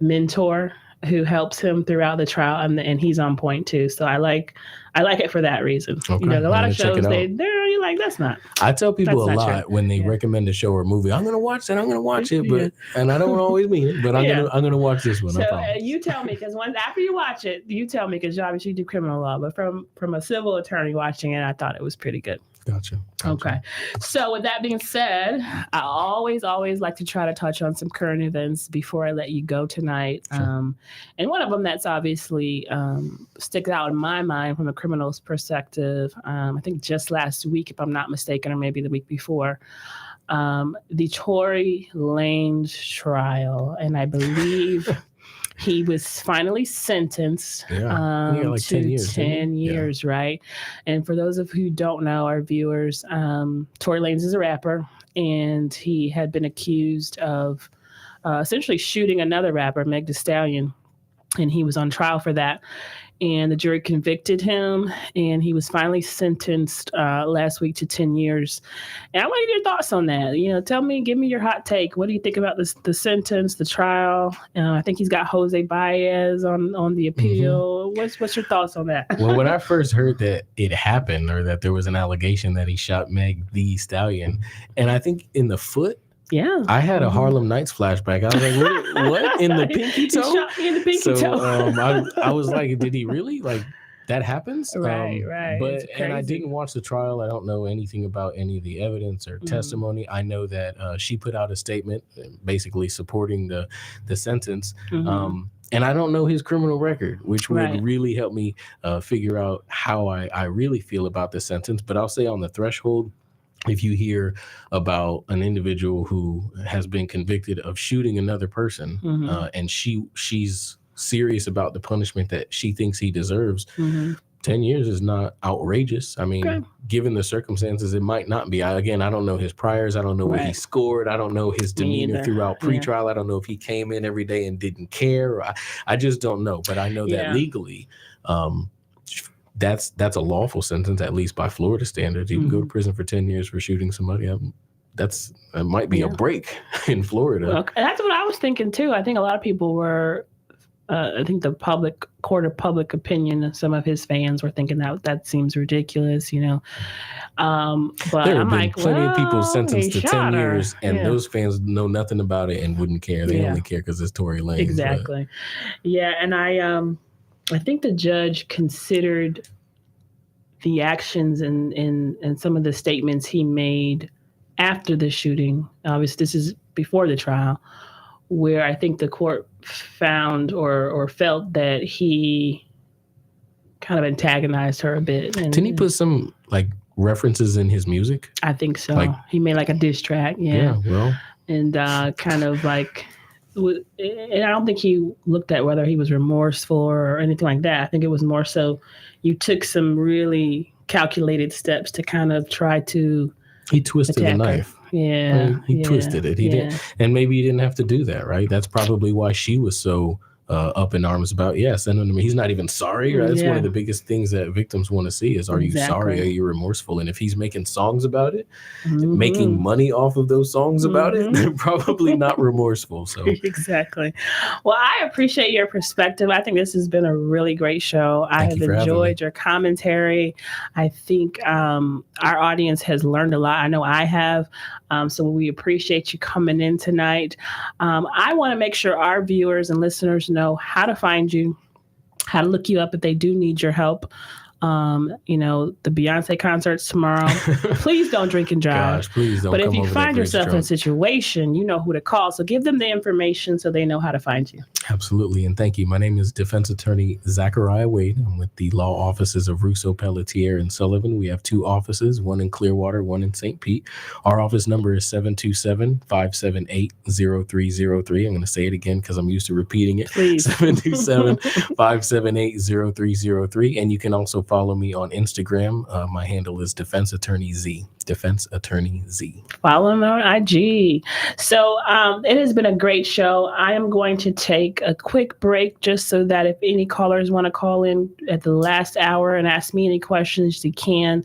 mentor who helps him throughout the trial, and he's on point too. So I like it for that reason. Okay. A lot of shows you're like, that's not. I tell people a lot when they recommend a show or a movie, I'm gonna watch that, I'm gonna watch it, but and I don't always mean it, but I'm gonna watch this one. So you tell me, because after you watch it, you tell me, because obviously you do criminal law, but from a civil attorney watching it, I thought it was pretty good. Gotcha. Okay. So with that being said, I always like to try to touch on some current events before I let you go tonight. Sure. And one of them that's obviously sticks out in my mind from a criminal's perspective, I think just last week, if I'm not mistaken, or maybe the week before, the Tory Lanez trial. And I believe he was finally sentenced like to 10 years, right? And for those of you who don't know, our viewers, Tory Lanez is a rapper, and he had been accused of essentially shooting another rapper, Meg Thee Stallion, and he was on trial for that. And the jury convicted him, and he was finally sentenced last week to 10 years. And I want to get your thoughts on that. Give me your hot take. What do you think about the sentence, the trial? I think he's got Jose Baez on the appeal. What's your thoughts on that? Well, when I first heard that it happened, or that there was an allegation that he shot Meg Thee Stallion, and I think in the foot, I had a Harlem Nights flashback. I was like, what? In the pinky toe? He shot me in the pinky toe. I was like, did he really? Like, that happens? Right. But and I didn't watch the trial. I don't know anything about any of the evidence or testimony. I know that she put out a statement basically supporting the sentence. And I don't know his criminal record, which would really help me figure out how I really feel about the sentence. But I'll say on the threshold, if you hear about an individual who has been convicted of shooting another person, and she's serious about the punishment that she thinks he deserves, 10 years is not outrageous. I mean, given the circumstances, it might not be. I don't know his priors. I don't know what he scored. I don't know his demeanor throughout pretrial. I don't know if he came in every day and didn't care. I just don't know. But I know that legally, that's a lawful sentence, at least by Florida standards. You can go to prison for 10 years for shooting somebody. It might be a break in Florida. Well, that's what I was thinking too. I think a lot of people were, I think the court of public opinion, and some of his fans were thinking that seems ridiculous, But there have been plenty of people sentenced to 10 years, and those fans know nothing about it and wouldn't care. They only care because it's Tory Lanez. Exactly. Yeah, and I think the judge considered the actions and some of the statements he made after the shooting. Obviously, this is before the trial, where I think the court found or felt that he kind of antagonized her a bit. And didn't he put some references in his music? I think so. He made a diss track. Yeah. Yeah, well. And kind of and I don't think he looked at whether he was remorseful or anything like that. I think it was more so you took some really calculated steps to kind of try to He twisted the knife. Yeah. He twisted it. He didn't, and maybe he didn't have to do that, right? That's probably why she was so up in arms about, send him to me. He's not even sorry. Right? That's one of the biggest things that victims want to see is, are you sorry? Are you remorseful? And if he's making songs about it, making money off of those songs about it, they're probably not remorseful. So exactly. Well, I appreciate your perspective. I think this has been a really great show. I have enjoyed your commentary. I think our audience has learned a lot. I know I have. So we appreciate you coming in tonight. I want to make sure our viewers and listeners know how to find you, how to look you up if they do need your help. The Beyonce concert's tomorrow. Please don't drink and drive. Gosh, please don't. But if you find yourself in a situation, you know who to call. So give them the information so they know how to find you. Absolutely. And thank you. My name is Defense Attorney Zachariah Wade. I'm with the law offices of Russo, Pelletier, and Sullivan. We have 2 offices, one in Clearwater, one in St. Pete. Our office number is 727-578-0303. I'm going to say it again because I'm used to repeating it. Please. 727-578-0303. And you can also follow me on Instagram. My handle is Defense Attorney Z. Defense Attorney Z. Follow him on IG. So it has been a great show. I am going to take a quick break just so that if any callers want to call in at the last hour and ask me any questions, you can.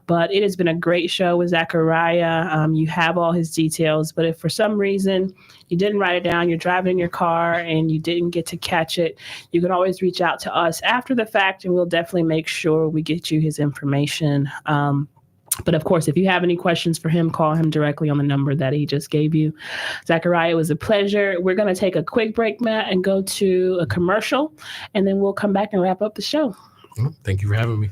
But it has been a great show with Zachariah. You have all his details. But if for some reason you didn't write it down, you're driving in your car and you didn't get to catch it, you can always reach out to us after the fact and we'll definitely make sure we get you his information. But of course, if you have any questions for him, call him directly on the number that he just gave you. Zachariah, it was a pleasure. We're going to take a quick break, Matt, and go to a commercial, and then we'll come back and wrap up the show. Thank you for having me.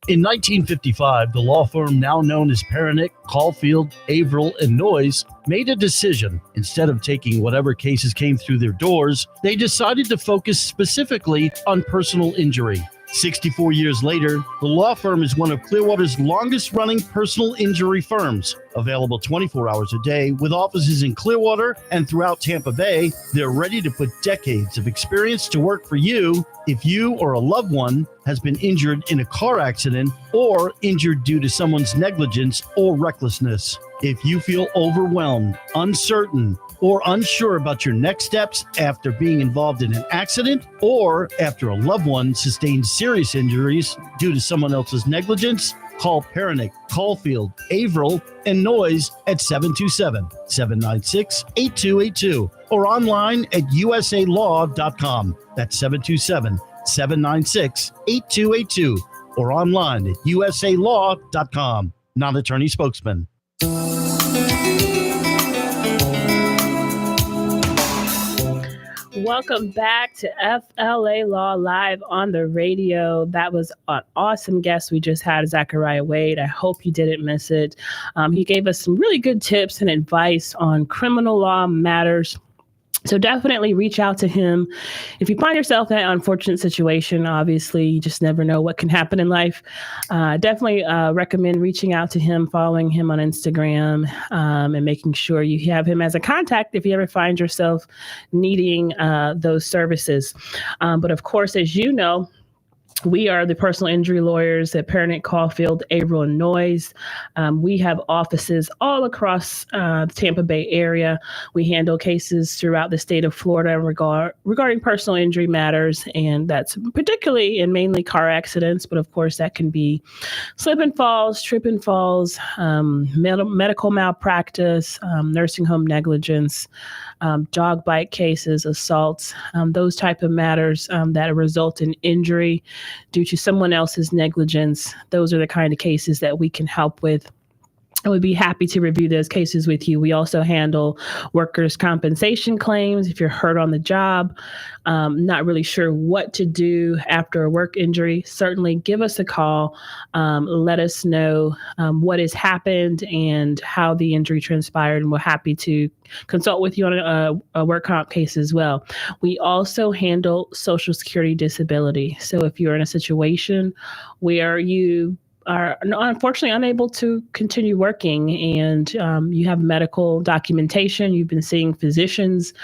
In 1955, the law firm now known as Perenich, Caulfield, Avril, and Noyes made a decision. Instead of taking whatever cases came through their doors, they decided to focus specifically on personal injury. 64 years later, the law firm is one of Clearwater's longest-running personal injury firms. Available 24 hours a day with offices in Clearwater and throughout Tampa Bay, they're ready to put decades of experience to work for you if you or a loved one has been injured in a car accident or injured due to someone's negligence or recklessness. If you feel overwhelmed, uncertain, or unsure about your next steps after being involved in an accident or after a loved one sustained serious injuries due to someone else's negligence, call Perenich, Caulfield, Avril, and Noyes at 727-796-8282 or online at usalaw.com. That's 727-796-8282 or online at usalaw.com. Non-attorney spokesman. Welcome back to FLA Law Live on the radio. That was an awesome guest we just had, Zachariah Wade. I hope you didn't miss it. He gave us some really good tips and advice on criminal law matters. So definitely reach out to him. If you find yourself in an unfortunate situation, obviously you just never know what can happen in life. Definitely recommend reaching out to him, following him on Instagram, and making sure you have him as a contact if you ever find yourself needing those services. But of course, as you know, we are the personal injury lawyers at Perenich, Caulfield, Avril, and Noyes. We have offices all across the Tampa Bay area. We handle cases throughout the state of Florida regarding personal injury matters, and that's particularly and mainly car accidents, but of course that can be slip and falls, trip and falls, medical malpractice, nursing home negligence, dog bite cases, assaults, those type of matters that result in injury due to someone else's negligence. Those are the kind of cases that we can help with. I would be happy to review those cases with you. We also handle workers' compensation claims if you're hurt on the job, not really sure what to do after a work injury. Certainly give us a call. Let us know what has happened and how the injury transpired, and we're happy to consult with you on a work comp case as well. We also handle Social Security disability. So if you're in a situation where you are unfortunately unable to continue working and you have medical documentation, you've been seeing physicians,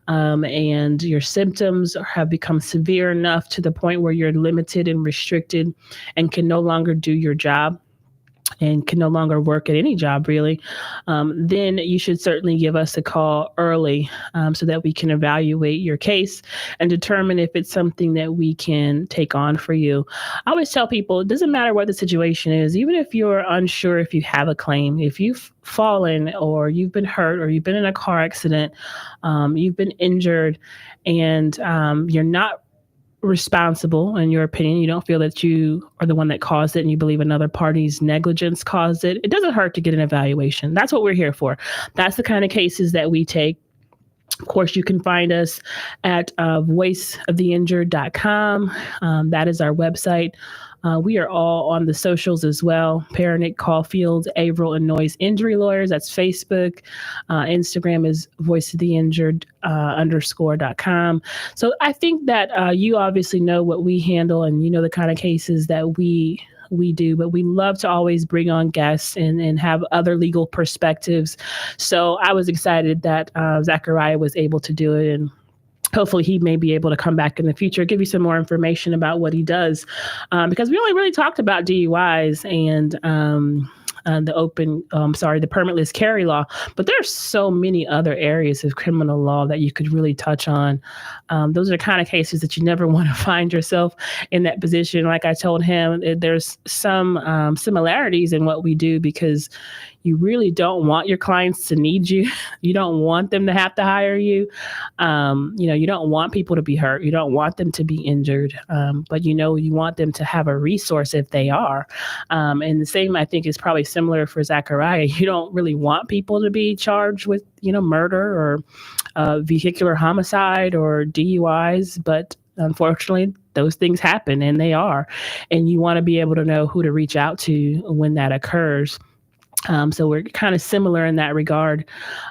and your symptoms have become severe enough to the point where you're limited and restricted and can no longer do your job and can no longer work at any job, really, then you should certainly give us a call early so that we can evaluate your case and determine if it's something that we can take on for you. I always tell people, it doesn't matter what the situation is, even if you're unsure if you have a claim, if you've fallen or you've been hurt or you've been in a car accident, you've been injured, and you're not responsible in your opinion, you don't feel that you are the one that caused it and you believe another party's negligence caused it, it doesn't hurt to get an evaluation. That's what we're here for. That's the kind of cases that we take. Of course, you can find us at voiceoftheinjured.com. That is our website. We are all on the socials as well. Perenich, Caulfield, Avril, and Noyes Injury Lawyers. That's Facebook. Instagram is voiceoftheinjured_.com. So I think that you obviously know what we handle and you know the kind of cases that we do, but we love to always bring on guests and have other legal perspectives. So I was excited that Zachariah was able to do it, and hopefully he may be able to come back in the future, give you some more information about what he does, because we only really talked about DUIs and the permitless carry law, but there's so many other areas of criminal law that you could really touch on. Those are the kind of cases that you never want to find yourself in that position. Like I told him, there's some similarities in what we do because you really don't want your clients to need you. You don't want them to have to hire you. You don't want people to be hurt. You don't want them to be injured. But you want them to have a resource if they are. And the same, I think, is probably similar for Zachariah. You don't really want people to be charged with, murder or vehicular homicide or DUIs, but unfortunately, those things happen, and they are. And you want to be able to know who to reach out to when that occurs. So we're kind of similar in that regard.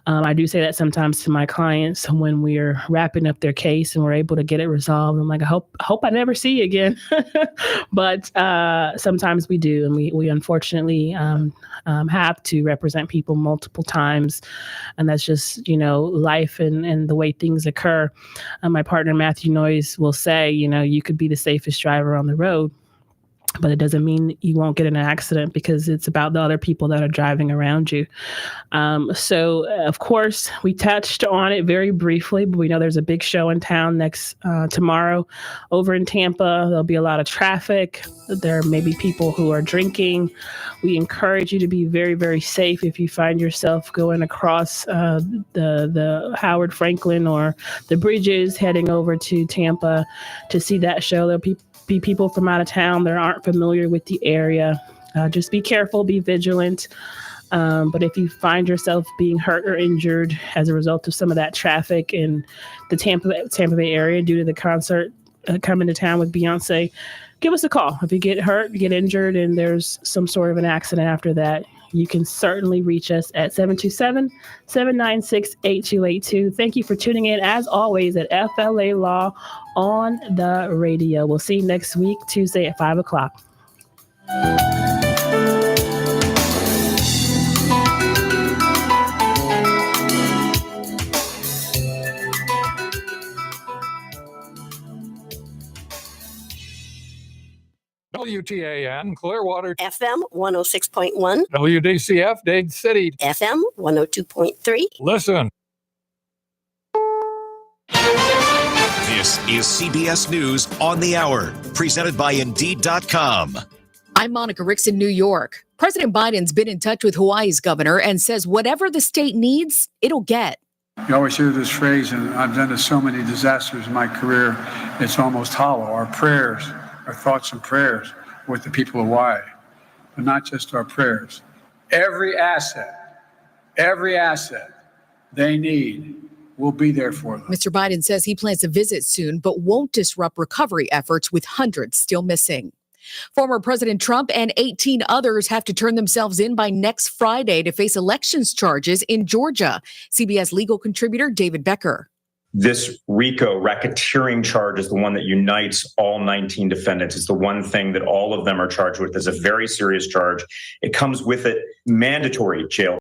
I do say that sometimes to my clients when we're wrapping up their case and we're able to get it resolved. I'm like, I hope I never see you again. But sometimes we do. And we unfortunately have to represent people multiple times. And that's just, life and the way things occur. My partner, Matthew Noyes, will say, you could be the safest driver on the road, but it doesn't mean you won't get in an accident because it's about the other people that are driving around you. So, of course, we touched on it very briefly, but we know there's a big show in town tomorrow over in Tampa. There'll be a lot of traffic. There may be people who are drinking. We encourage you to be very, very safe if you find yourself going across the Howard Franklin or the bridges heading over to Tampa to see that show. There'll be people from out of town that aren't familiar with the area. Just be careful, be vigilant. But if you find yourself being hurt or injured as a result of some of that traffic in the Tampa Bay area due to the concert coming to town with Beyonce, give us a call. If you get hurt, you get injured, and there's some sort of an accident after that, you can certainly reach us at 727-796-8282. Thank you for tuning in, as always, at FLA Law on the radio. We'll see you next week, Tuesday at 5 o'clock. WTAN, Clearwater. FM 106.1. WDCF, Dade City. FM 102.3. Listen. This is CBS News on the Hour, presented by Indeed.com. I'm Monica Ricks in New York. President Biden's been in touch with Hawaii's governor and says whatever the state needs, it'll get. You always hear this phrase, and I've done so many disasters in my career, it's almost hollow. Our prayers, our thoughts and prayers with the people of Hawaii, but not just our prayers. every asset they need will be there for them. Mr. Biden says he plans to visit soon, but won't disrupt recovery efforts with hundreds still missing. Former President Trump and 18 others have to turn themselves in by next Friday to face elections charges in Georgia. CBS legal contributor David Belcher. This RICO racketeering charge is the one that unites all 19 defendants. It's the one thing that all of them are charged with. It's a very serious charge. It comes with it mandatory jail